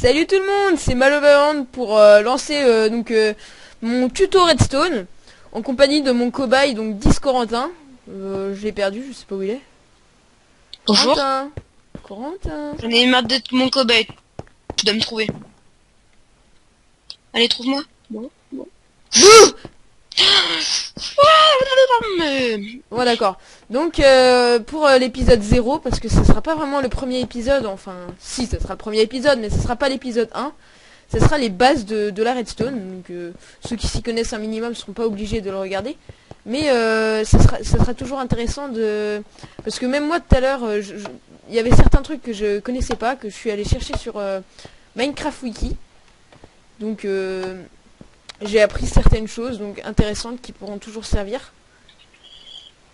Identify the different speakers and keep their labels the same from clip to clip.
Speaker 1: Salut tout le monde, c'est Maloverland pour lancer mon tuto Redstone en compagnie de mon cobaye donc 10 Corentin. Je l'ai perdu, je sais pas où il est.
Speaker 2: Bonjour.
Speaker 1: Corentin.
Speaker 2: J'en ai marre d'être mon cobaye. Tu dois me trouver. Allez, trouve-moi. Bon.
Speaker 1: Ouais, d'accord. Donc pour l'épisode 0, parce que ce sera pas vraiment le premier épisode, enfin si ce sera le premier épisode, mais ce sera pas l'épisode 1. Ce sera les bases de la redstone. Donc ceux qui s'y connaissent un minimum ne seront pas obligés de le regarder. Mais ça sera toujours intéressant de... Parce que même moi tout à l'heure, il y avait certains trucs que je connaissais pas, que je suis allé chercher sur Minecraft Wiki. Donc j'ai appris certaines choses donc intéressantes qui pourront toujours servir.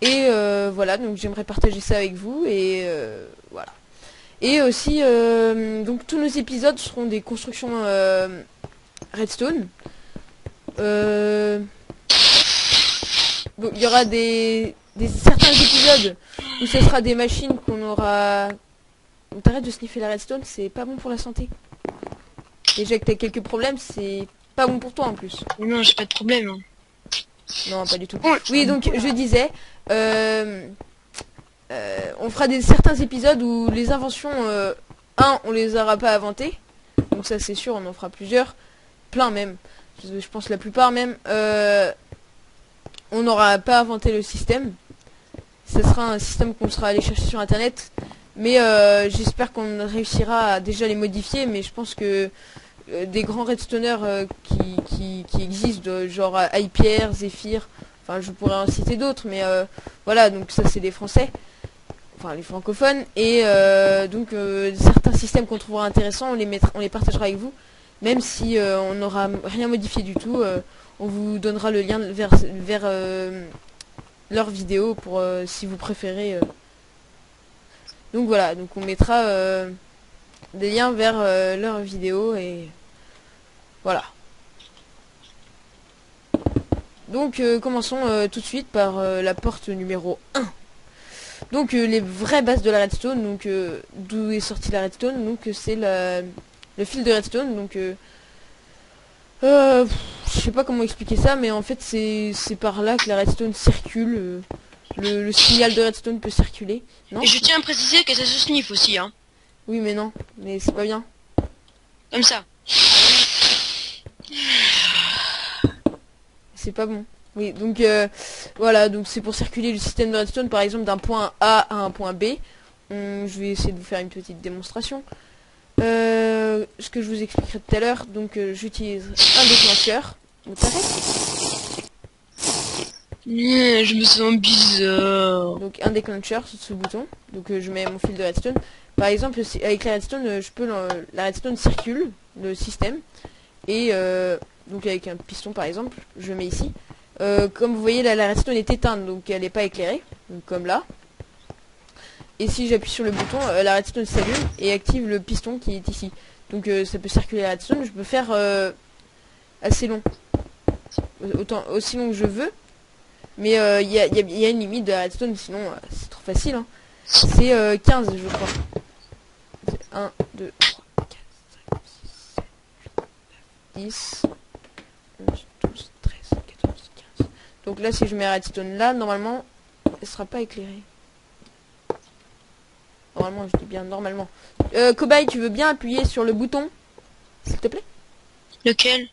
Speaker 1: Et voilà, donc j'aimerais partager ça avec vous et voilà. Et aussi, donc tous nos épisodes seront des constructions redstone. Donc il y aura certains épisodes où ce sera des machines qu'on aura... On t'arrête de sniffer la redstone, c'est pas bon pour la santé. Déjà que t'as quelques problèmes, c'est pas bon pour toi en plus.
Speaker 2: Non, j'ai pas de problème. Hein.
Speaker 1: Non, pas du tout. Oui, donc je disais, on fera certains épisodes où les inventions, on les aura pas inventées. Donc ça c'est sûr, on en fera plusieurs. Plein même. Je pense la plupart même. On n'aura pas inventé le système. Ce sera un système qu'on sera allé chercher sur internet. Mais j'espère qu'on réussira à déjà les modifier. Mais je pense que des grands redstoners qui existent, genre Hyper, Zephyr, enfin je pourrais en citer d'autres, mais voilà, donc ça c'est des Français, enfin les francophones, et donc certains systèmes qu'on trouvera intéressants, on les partagera avec vous, même si on n'aura rien modifié du tout, on vous donnera le lien vers leur vidéo pour si vous préférez. Donc voilà, donc on mettra des liens vers leur vidéo et voilà. Donc commençons tout de suite par la porte numéro 1. Donc les vraies bases de la redstone, donc d'où est sortie la redstone, donc c'est le fil de redstone, donc je sais pas comment expliquer ça, mais en fait c'est par là que la redstone circule, le signal de redstone peut circuler. Non,
Speaker 2: et je tiens à préciser que ça se sniffe aussi, hein.
Speaker 1: Oui mais non, mais c'est pas bien.
Speaker 2: Comme ça.
Speaker 1: C'est pas bon. Oui, donc voilà, donc c'est pour circuler le système de redstone, par exemple d'un point A à un point B. Je vais essayer de vous faire une petite démonstration. Ce que je vous expliquerai tout à l'heure, donc j'utilise un déclencheur. Donc t'arrêtes.
Speaker 2: Je me sens bizarre.
Speaker 1: Donc un déclencheur sur ce bouton. Donc je mets mon fil de redstone. Par exemple, avec la redstone, la redstone circule le système. Et donc avec un piston par exemple, je mets ici. Comme vous voyez là, la redstone est éteinte, donc elle n'est pas éclairée, donc comme là. Et si j'appuie sur le bouton, la redstone s'allume et active le piston qui est ici. Donc ça peut circuler la redstone, je peux faire assez long, aussi long que je veux. Mais il y a une limite de la redstone, sinon c'est trop facile. Hein. C'est 15 je crois. 1, 2, 3, 4, 5, 6, 7, 8, 9, 10, 11, 12, 13, 14, 15. Donc là si je mets la redstone là, normalement elle sera pas éclairée. Normalement, je dis bien normalement. Cobaye, tu veux bien appuyer sur le bouton, s'il te plaît?
Speaker 2: Lequel?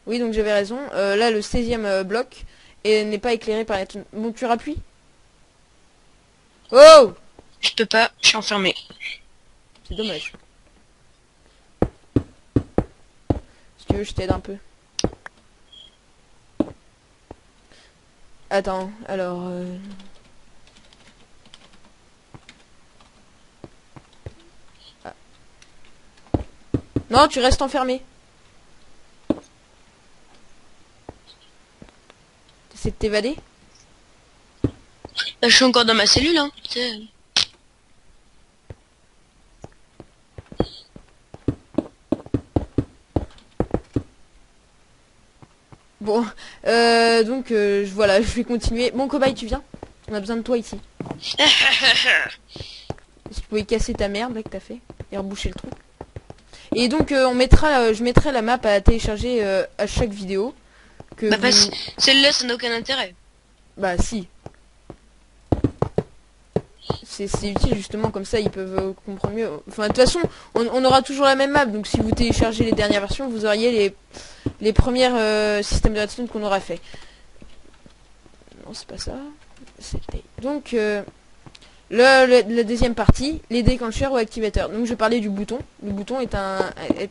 Speaker 1: Oui, donc j'avais raison. Là, le 16e bloc et n'est pas éclairé par la redstone. Bon, tu rappuies. Oh!
Speaker 2: Je peux pas, je suis enfermé.
Speaker 1: C'est dommage. Si tu veux, je t'aide un peu. Attends, alors... Ah. Non, tu restes enfermé. T'essaies de t'évader?
Speaker 2: Là, je suis encore dans ma cellule, hein.
Speaker 1: Bon, donc voilà, je vais continuer. Bon, cobaye, tu viens? On a besoin de toi ici. Est-ce que tu pouvais casser ta merde là que t'as fait et reboucher le trou? Et donc on mettra, je mettrai la map à télécharger à chaque vidéo. Que
Speaker 2: Bah,
Speaker 1: vous...
Speaker 2: celle-là, ça n'a aucun intérêt.
Speaker 1: Bah si. C'est utile justement, comme ça ils peuvent comprendre mieux. Enfin de toute façon on aura toujours la même map, donc si vous téléchargez les dernières versions vous auriez les premières systèmes de redstone qu'on aura fait. Non c'est pas ça. Donc la deuxième partie, les déclencheurs ou activateurs. Donc je parlais du bouton. Le bouton est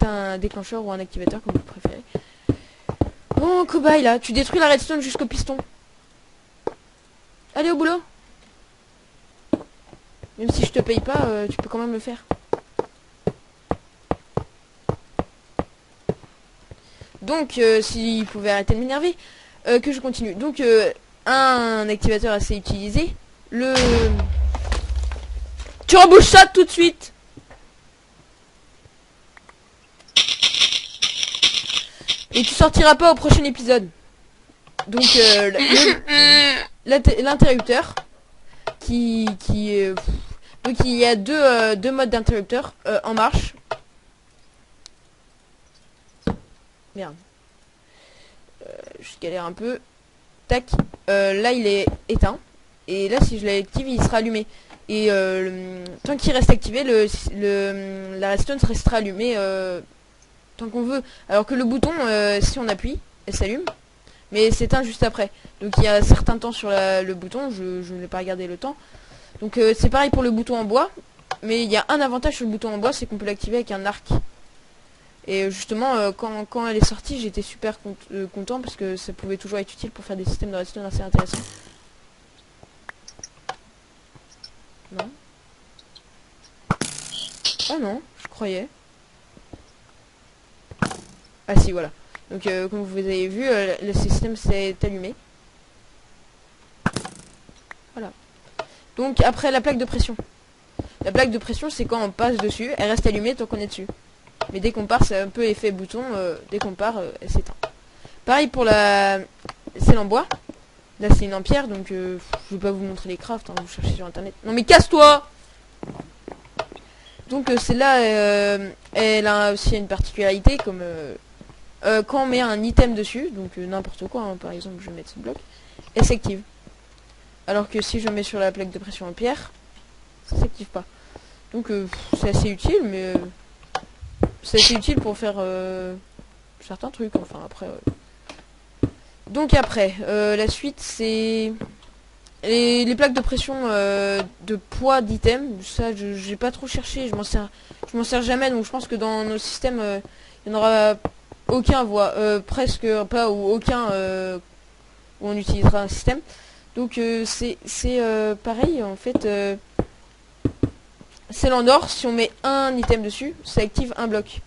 Speaker 1: un déclencheur ou un activateur comme vous préférez. Bon cobaye là, tu détruis la redstone jusqu'au piston. Allez au boulot. Même si je te paye pas, tu peux quand même le faire. Donc, s'il pouvait arrêter de m'énerver, que je continue. Donc, un activateur assez utilisé. Tu rebouches ça tout de suite. Et tu sortiras pas au prochain épisode. Donc, l'interrupteur. Donc il y a deux modes d'interrupteur en marche. Merde. Je galère un peu. Tac. Là il est éteint. Et là si je l'active il sera allumé. Et tant qu'il reste activé, la redstone restera allumée tant qu'on veut. Alors que le bouton, si on appuie, elle s'allume. Mais c'est éteint juste après. Donc il y a un certain temps sur le bouton. Je ne vais pas regarder le temps. Donc c'est pareil pour le bouton en bois. Mais il y a un avantage sur le bouton en bois, c'est qu'on peut l'activer avec un arc. Et justement, quand elle est sortie, j'étais super content parce que ça pouvait toujours être utile pour faire des systèmes de redstone assez intéressants. Non. Ah non, je croyais. Ah si, voilà. Donc comme vous avez vu, le système s'est allumé. Voilà. Donc après la plaque de pression. La plaque de pression c'est quand on passe dessus, elle reste allumée tant qu'on est dessus. Mais dès qu'on part c'est un peu effet bouton, dès qu'on part elle s'éteint. Pareil pour la selle en bois. Là c'est une en pierre donc je vais pas vous montrer les crafts, hein, vous cherchez sur internet. Non mais casse-toi. Donc celle-là elle a aussi une particularité comme quand on met un item dessus, donc n'importe quoi, hein, par exemple je vais mettre ce bloc, elle s'active. Alors que si je mets sur la plaque de pression en pierre, ça s'active pas. Donc c'est assez utile, mais c'est assez utile pour faire certains trucs, enfin après. Donc après, la suite c'est les plaques de pression de poids d'item. Ça j'ai pas trop cherché, je m'en sers jamais, donc je pense que dans nos systèmes il n'y en aura aucun, voire presque pas ou aucun où on utilisera un système. Donc c'est pareil en fait. C'est en or, si on met un item dessus, ça active un bloc.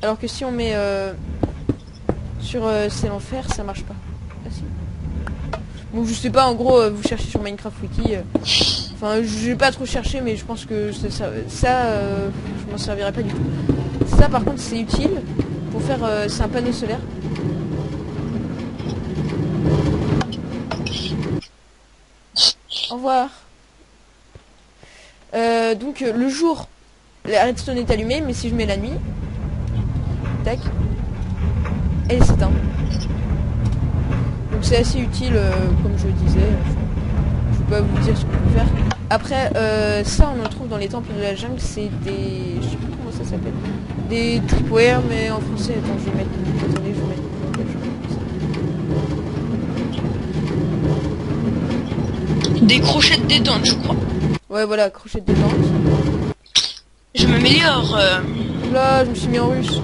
Speaker 1: Alors que si on met sur c'est en fer, ça marche pas. Ah, si. Bon je sais pas, en gros vous cherchez sur Minecraft Wiki. Enfin j'ai pas trop cherché, mais je pense que ça je m'en servirai pas du tout. Ça par contre c'est utile pour faire c'est un panneau solaire. Au revoir. Donc le jour la redstone est allumée, mais si je mets la nuit, tac, elle s'éteint. Donc c'est assez utile comme je le disais. Je vais pas vous dire ce qu'on peut faire. Après ça on en trouve dans les temples de la jungle, c'est des, je sais plus comment ça s'appelle, des tripwire, mais en français attends je vais mettre, attendez je vais mettre
Speaker 2: des crochets de détente je crois.
Speaker 1: ouais voilà, crochet de détente.
Speaker 2: Je m'améliore.
Speaker 1: Là je me suis mis en russe.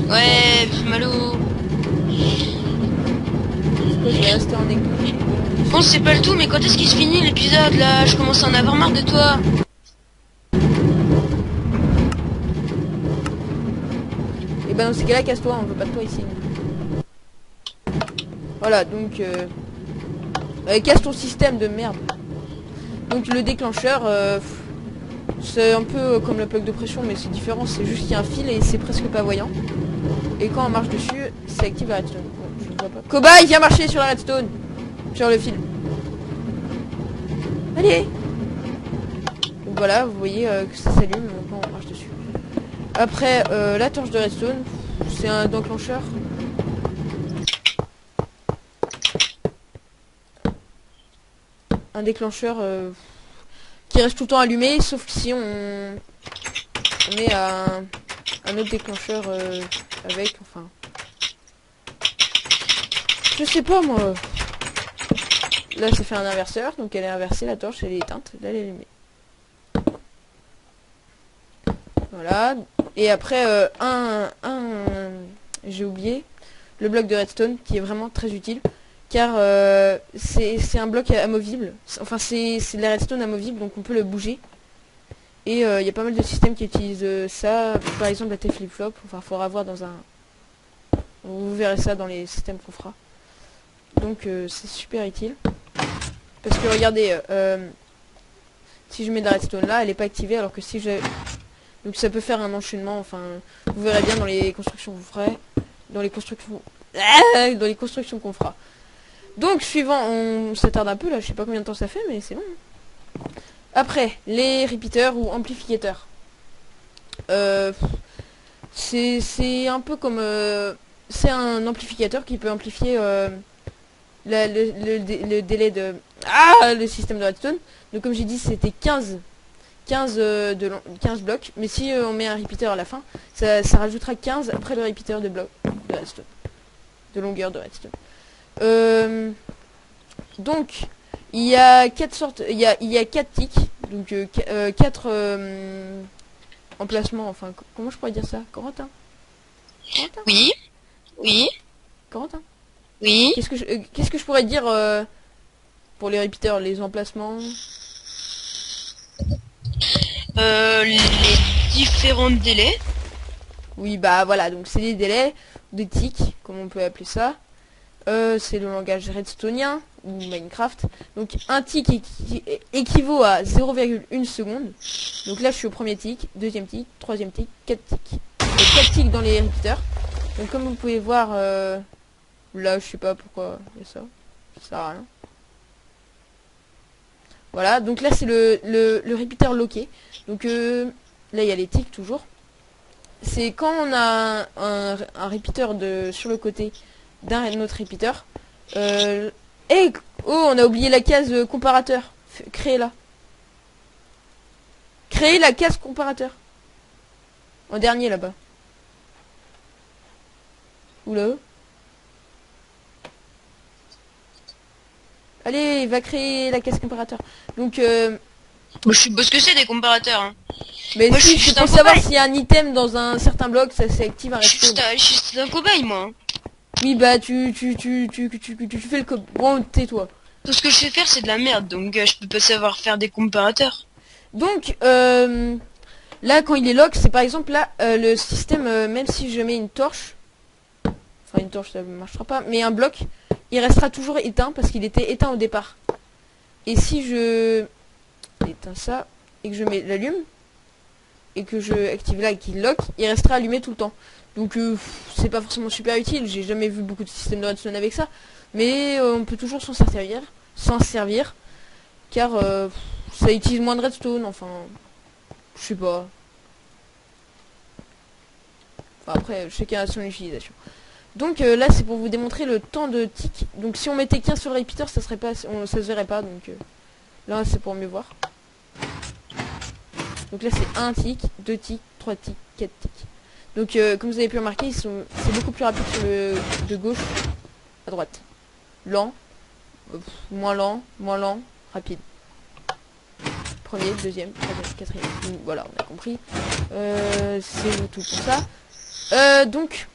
Speaker 2: Ouais, Malo.
Speaker 1: Je vais rester en école.
Speaker 2: Bon, c'est pas le tout, mais quand est-ce qu'il se finit l'épisode là? Je commence à en avoir marre de toi.
Speaker 1: Et ben dans ces cas-là, casse-toi, on veut pas de toi ici. Voilà, donc casse ton système de merde. Donc le déclencheur, c'est un peu comme la plaque de pression, mais c'est différent, c'est juste qu'il y a un fil et c'est presque pas voyant. Et quand on marche dessus, ça active la redstone. Bon, je ne vois pas. Cobaye, viens marcher sur la redstone. Sur le fil. Allez. Donc voilà, vous voyez que ça s'allume quand on marche dessus. Après, la torche de redstone, c'est un enclencheur. Un déclencheur qui reste tout le temps allumé, sauf si on met un autre déclencheur avec, enfin... Je sais pas moi. Là ça fait un inverseur, donc elle est inversée, la torche elle est éteinte, là elle est allumée. Voilà. Et après j'ai oublié le bloc de redstone qui est vraiment très utile. Car c'est un bloc amovible. Enfin c'est de la redstone amovible, donc on peut le bouger. Et il y a pas mal de systèmes qui utilisent ça. Par exemple la T-flip-flop. Enfin faudra voir dans un... Vous verrez ça dans les systèmes qu'on fera. Donc c'est super utile. Parce que regardez, si je mets de la redstone là, elle n'est pas activée, alors que si je... Donc ça peut faire un enchaînement, enfin... Vous verrez bien dans les constructions que vous ferez. Dans les constructions... dans les constructions qu'on fera. Donc suivant, on s'attarde un peu là, je sais pas combien de temps ça fait, mais c'est bon. Après, les repeaters ou amplificateurs. C'est un peu comme... c'est un amplificateur qui peut amplifier le délai de... Ah, le système de redstone. Donc comme j'ai dit, c'était 15 blocs. Mais si on met un repeater à la fin, ça rajoutera 15 après le repeater de blocs de redstone. De longueur de redstone. Donc il y a 4 sortes, il y a 4 ticks, donc 4 emplacements, enfin comment je pourrais dire ça, Corentin?
Speaker 2: Oui. Oui.
Speaker 1: Corentin,
Speaker 2: Oui.
Speaker 1: qu'est-ce que je pourrais dire pour les repeaters, les emplacements?
Speaker 2: Les différents délais.
Speaker 1: Oui, bah voilà, donc c'est les délais, des ticks, comme on peut appeler ça. C'est le langage redstonien ou Minecraft. Donc un tick équivaut à 0,1 seconde. Donc là je suis au premier tick, deuxième tick, troisième tick, 4 ticks. Et 4 ticks dans les repeaters. Donc comme vous pouvez voir, là je sais pas pourquoi il y a ça. Ça sert à rien. Voilà, donc là c'est le repeater loqué. Donc là il y a les ticks toujours. C'est quand on a un repeater sur le côté d'un autre repeater. Oh, on a oublié la case comparateur. Créez-la. Créez la case comparateur. En dernier là-bas. Oula. Allez, va créer la case comparateur. Donc,
Speaker 2: Moi, je suppose que c'est des comparateurs. Hein.
Speaker 1: mais
Speaker 2: moi,
Speaker 1: si,
Speaker 2: je suis
Speaker 1: c'est pour savoir s'il y a un item dans un certain bloc, ça s'active un redstone.
Speaker 2: Je suis juste un cobaye, moi.
Speaker 1: Oui, bah, tu fais le bon, tais-toi.
Speaker 2: Tout ce que je sais faire, c'est de la merde, donc je peux pas savoir faire des comparateurs.
Speaker 1: Donc, là, quand il est lock, c'est par exemple là, le système, même si je mets une torche, enfin une torche, ça ne marchera pas, mais un bloc, il restera toujours éteint parce qu'il était éteint au départ. Et si je éteins ça et que je mets l'allume et que je active là et qu'il lock, il restera allumé tout le temps. Donc c'est pas forcément super utile, j'ai jamais vu beaucoup de systèmes de redstone avec ça, mais on peut toujours s'en servir, car ça utilise moins de redstone, enfin, je sais pas. Enfin, après, chacun a son utilisation. Donc là, c'est pour vous démontrer le temps de tick. Donc si on mettait 15 sur le repeater, ça se verrait pas. Donc là, c'est pour mieux voir. Donc là, c'est 1 tick, 2 ticks, 3 ticks, 4 ticks. Donc comme vous avez pu remarquer, c'est beaucoup plus rapide sur le de gauche à droite. Lent, moins lent, rapide. Premier, deuxième, troisième, quatrième. Donc, voilà, on a compris. C'est tout pour ça. Donc,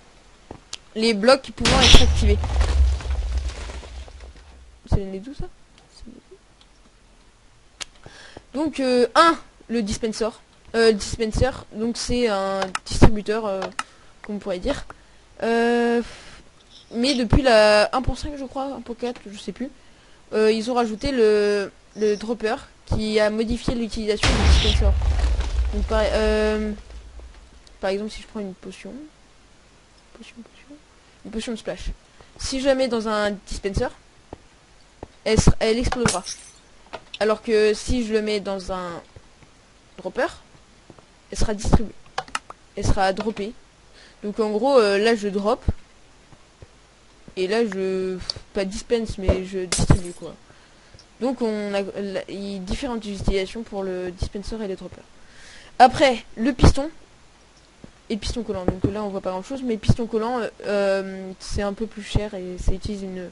Speaker 1: les blocs pouvant être activés. C'est les d'où ça? Donc, le dispenser. Donc c'est un distributeur, comme on pourrait dire. Mais depuis la 1.5 je crois, 1.4, je sais plus. Ils ont rajouté le dropper qui a modifié l'utilisation du dispenser. Donc par exemple si je prends une potion. Une potion de splash. Si je la mets dans un dispenser, elle explosera. Alors que si je le mets dans un dropper, elle sera distribuée. elle sera droppée. Donc en gros, là je drop. Et là je... pas dispense, mais je distribue quoi. Donc on a différentes utilisations pour le dispenser et le dropper. Après, le piston. Et le piston collant. Donc là on voit pas grand chose, mais le piston collant, c'est un peu plus cher et ça utilise une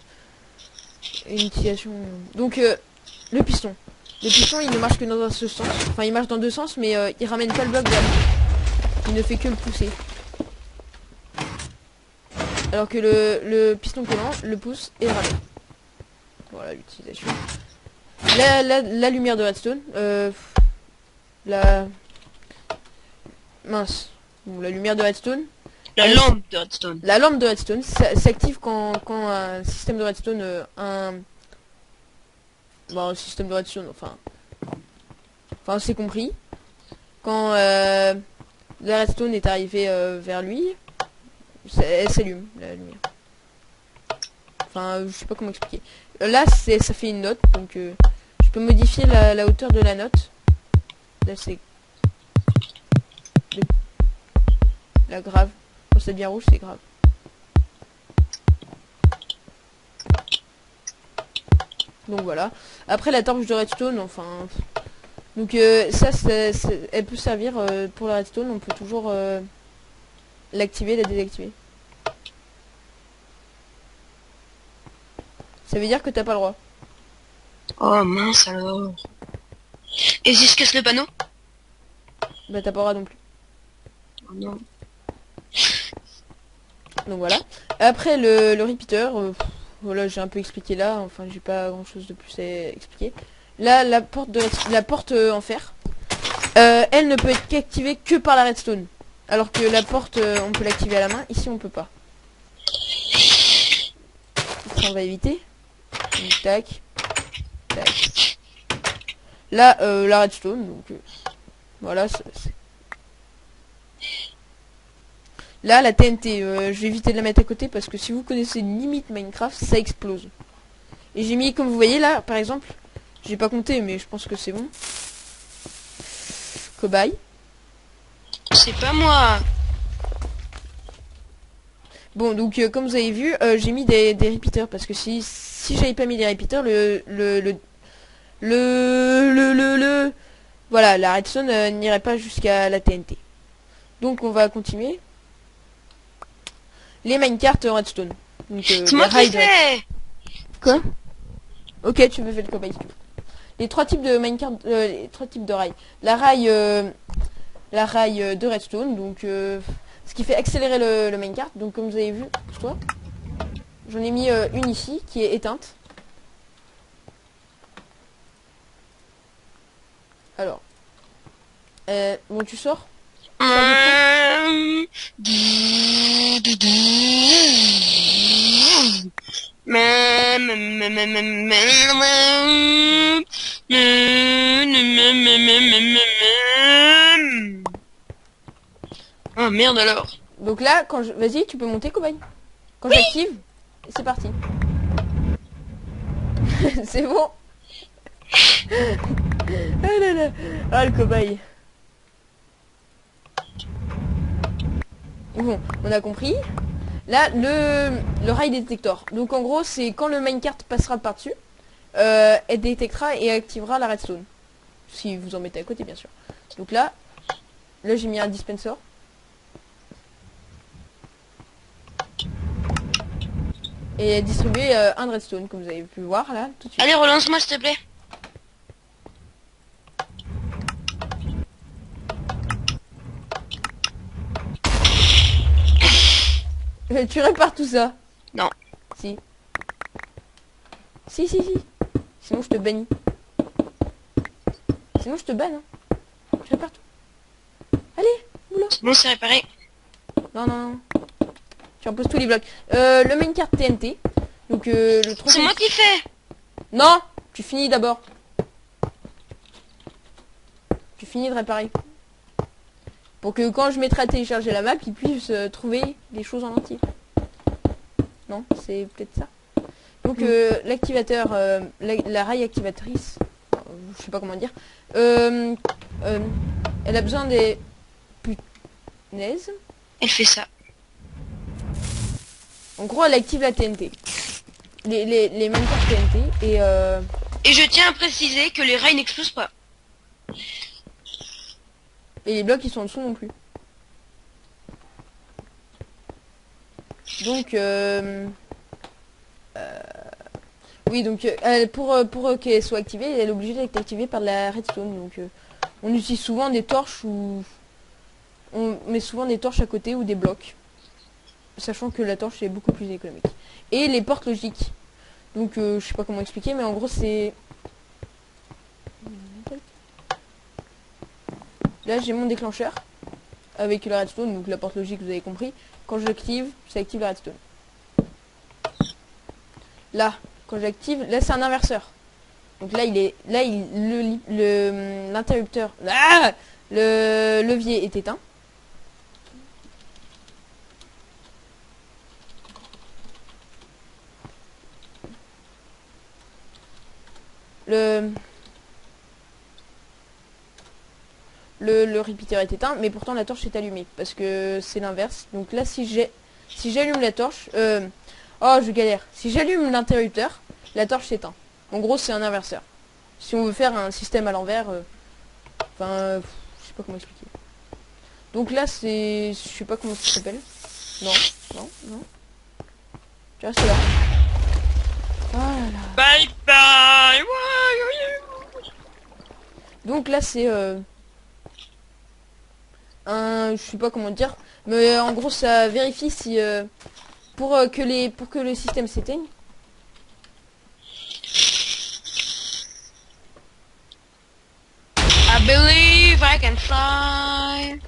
Speaker 1: utilisation... Donc le piston. Le piston il ne marche que dans un seul sens. Enfin il marche dans deux sens, mais il ramène pas le bloc vers lui. Il ne fait que le pousser. Alors que le piston collant le pousse et le ramène. Voilà l'utilisation. La lumière de redstone. La... Mince. Bon, la lumière de redstone.
Speaker 2: La lampe de redstone.
Speaker 1: La lampe de redstone s'active quand un système de redstone... Bon, un système de redstone, enfin c'est compris. Quand la redstone est arrivée vers lui, elle s'allume, la lumière. Enfin, je sais pas comment expliquer. Là, ça fait une note, donc je peux modifier la hauteur de la note. Là, c'est... La grave. Quand c'est bien rouge, c'est grave. Donc voilà. Après la torche de redstone, enfin... Donc ça, elle peut servir pour la redstone. On peut toujours l'activer, la désactiver. Ça veut dire que t'as pas le droit.
Speaker 2: Oh mince alors. Et si je casse le panneau?
Speaker 1: Bah t'as pas le droit non plus.
Speaker 2: Oh non.
Speaker 1: Donc voilà. Après le repeater, voilà j'ai un peu expliqué là. Enfin j'ai pas grand chose de plus à expliquer. Là la porte en fer, elle ne peut être qu'activée que par la redstone. Alors que la porte on peut l'activer à la main. Ici on peut pas. Ça on va éviter. Donc, tac. Tac. Là la redstone donc voilà. Là, la TNT, je vais éviter de la mettre à côté parce que si vous connaissez une limite Minecraft, ça explose. Et j'ai mis, comme vous voyez là, par exemple, j'ai pas compté, mais je pense que c'est bon. Cobaye.
Speaker 2: C'est pas moi.
Speaker 1: Bon, donc comme vous avez vu, j'ai mis des repeaters parce que si j'avais pas mis des repeaters, voilà, la redstone n'irait pas jusqu'à la TNT. Donc on va continuer. Les minecarts redstone. Donc
Speaker 2: C'est moi qui fais.
Speaker 1: Quoi? Ok, tu me fais le cobaye. Les trois types de minecart, les trois types de rails. La rail de redstone, donc ce qui fait accélérer le minecart. Donc comme vous avez vu, toi, j'en ai mis une ici qui est éteinte. Alors, bon, tu sors.
Speaker 2: Oh merde alors.
Speaker 1: Donc là, quand je... Vas-y, tu peux monter, cobaye. Quand j'active, c'est parti. C'est bon. Ah là là. Ah le cobaye. Bon, on a compris. Là, le rail détector. Donc en gros, c'est quand le minecart passera par-dessus, elle détectera et activera la redstone. Si vous en mettez à côté, bien sûr. Donc là j'ai mis un dispenser. Et distribuer un redstone, comme vous avez pu voir là, tout de suite.
Speaker 2: Allez, relance-moi s'il te plaît.
Speaker 1: Tu répares tout ça?
Speaker 2: Non.
Speaker 1: Si. Si. Sinon je te bannis. Sinon je te banne. Hein. Tu répares tout. Allez, boulot.
Speaker 2: Bon, c'est réparé.
Speaker 1: Non. Tu reposes tous les blocs. Le minecart TNT. Donc le tronc.
Speaker 2: C'est moi qui fais.
Speaker 1: Non, tu finis d'abord. Tu finis de réparer. Pour que quand je mettrai à télécharger la map, il puisse trouver des choses en entier. Non, c'est peut-être ça. Donc l'activateur, la rail activatrice, je sais pas comment dire, elle a besoin des... Naise.
Speaker 2: Elle fait ça.
Speaker 1: En gros, elle active la TNT. Les mêmes cartes TNT.
Speaker 2: Et je tiens à préciser que les rails n'explosent pas.
Speaker 1: Et les blocs, ils sont en dessous non plus. Donc, oui, donc, pour qu'elle soit activée, elle est obligée d'être activée par de la redstone. Donc, on utilise souvent des torches ou... On met souvent des torches à côté ou des blocs. Sachant que la torche est beaucoup plus économique. Et les portes logiques. Donc, je sais pas comment expliquer, mais en gros, c'est... Là, j'ai mon déclencheur. Avec la redstone, donc la porte logique, vous avez compris. Quand je l'active, ça active la redstone. Là, quand j'active, là, c'est un inverseur. Donc là, l'interrupteur... Ah, le levier est éteint. Le repeater est éteint, mais pourtant la torche est allumée parce que c'est l'inverse. Donc là, si j'allume la torche, oh, je galère. Si j'allume l'interrupteur, la torche s'éteint. En gros, c'est un inverseur. Si on veut faire un système à l'envers, enfin, je sais pas comment expliquer. Donc là, c'est, je sais pas comment ça s'appelle. Non, non, non. Tu restes là. Voilà.
Speaker 2: Bye bye.
Speaker 1: Donc là, c'est je sais pas comment dire, mais en gros ça vérifie si pour que le système s'éteigne.
Speaker 2: I believe I can fly.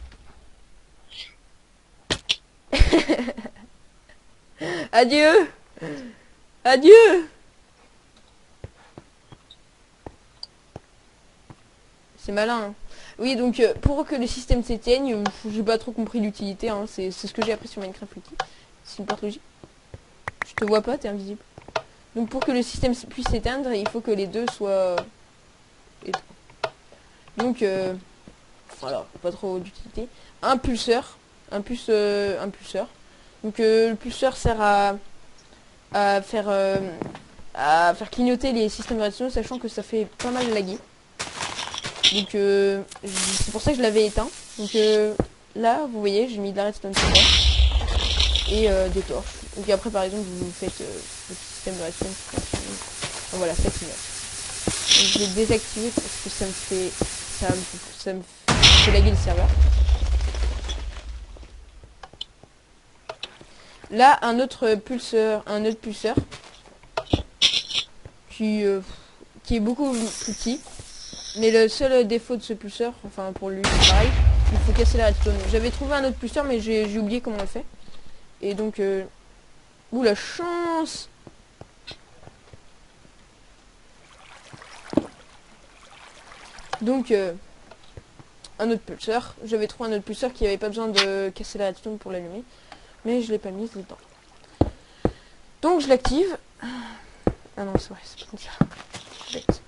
Speaker 1: Adieu. Adieu. C'est malin. Hein. Oui, donc pour que le système s'éteigne, j'ai pas trop compris l'utilité. Hein. C'est ce que j'ai appris sur Minecraft Wiki. C'est une porte logique. Je te vois pas, t'es invisible. Donc pour que le système puisse s'éteindre, il faut que les deux soient éteints. Donc voilà, pas trop d'utilité. Un pulseur. Un pulseur. Donc le pulseur sert à faire clignoter les systèmes de redstone, sachant que ça fait pas mal laguer. Donc c'est pour ça que je l'avais éteint. Donc là, vous voyez, j'ai mis de la redstone et des torches. Donc après, par exemple, vous faites le système de redstone. Donc, voilà, ça clignote. Donc, je vais désactiver parce que ça me fait laguer le serveur. Là, un autre pulseur qui est beaucoup plus petit. Mais le seul défaut de ce pulseur, enfin pour lui c'est pareil, il faut casser la redstone. J'avais trouvé un autre pulseur mais j'ai oublié comment on le fait. Et donc ouh la chance. Donc un autre pulseur. J'avais trouvé un autre pulseur qui avait pas besoin de casser la redstone pour l'allumer. Mais je l'ai pas mis dedans. Donc je l'active. Ah non c'est vrai, c'est pas comme ça. Bête.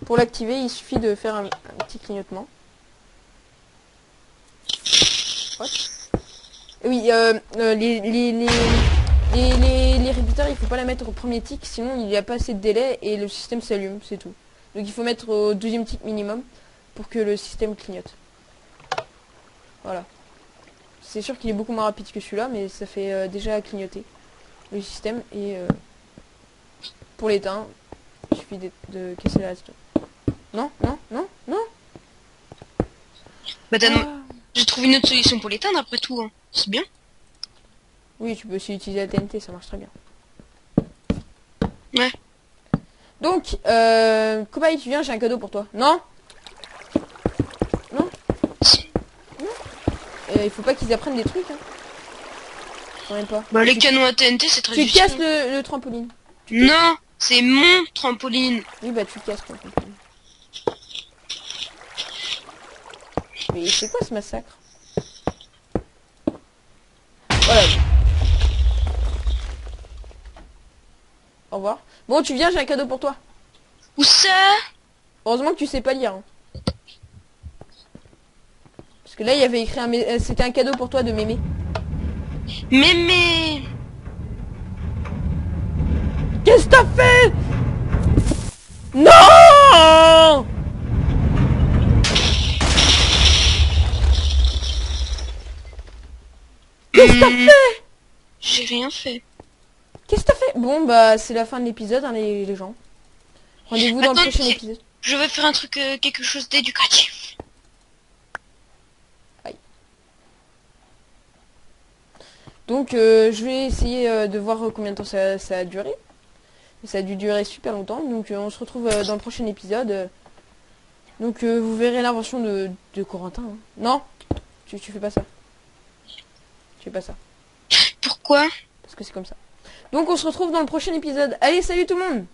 Speaker 1: Pour l'activer, il suffit de faire un petit clignotement. What? Oui, les réducteurs, il faut pas la mettre au premier tick, sinon il n'y a pas assez de délai et le système s'allume, c'est tout. Donc il faut mettre au deuxième tick minimum pour que le système clignote. Voilà. C'est sûr qu'il est beaucoup moins rapide que celui-là, mais ça fait déjà clignoter le système et pour l'éteindre, il suffit de casser la redstone. Non, non, non, non.
Speaker 2: Bah j'ai trouvé une autre solution pour l'éteindre après tout. Hein. C'est bien.
Speaker 1: Oui, tu peux aussi utiliser la TNT, ça marche très bien.
Speaker 2: Ouais.
Speaker 1: Donc, Cobaye, tu viens, j'ai un cadeau pour toi. Non. Non. Non. Il faut pas qu'ils apprennent des trucs. Hein. Quand même pas.
Speaker 2: Bah les canons à TNT c'est très
Speaker 1: Tu
Speaker 2: utile.
Speaker 1: casses le trampoline.
Speaker 2: Non, c'est mon trampoline.
Speaker 1: Oui, bah tu casses le trampoline. Mais c'est quoi ce massacre? Voilà. Au revoir. Bon, tu viens, j'ai un cadeau pour toi.
Speaker 2: Où ça?
Speaker 1: Heureusement que tu sais pas lire. Hein. Parce que là, il y avait écrit c'était un cadeau pour toi de m'aimer.
Speaker 2: Mais...
Speaker 1: Qu'est-ce que t'as fait? Non! Qu'est-ce que t'as fait?
Speaker 2: J'ai rien fait.
Speaker 1: Qu'est-ce que t'as fait? Bon, bah, c'est la fin de l'épisode, hein, les gens. Rendez-vous dans le
Speaker 2: Attends,
Speaker 1: prochain épisode.
Speaker 2: Je vais faire un truc, quelque chose d'éducatif.
Speaker 1: Donc, je vais essayer de voir combien de temps ça a duré. Ça a dû durer super longtemps. Donc, on se retrouve dans le prochain épisode. Donc, vous verrez l'invention de Corentin. Hein. Non, tu fais pas ça. Tu fais pas ça.
Speaker 2: Pourquoi?
Speaker 1: Parce que c'est comme ça. Donc, on se retrouve dans le prochain épisode. Allez, salut tout le monde!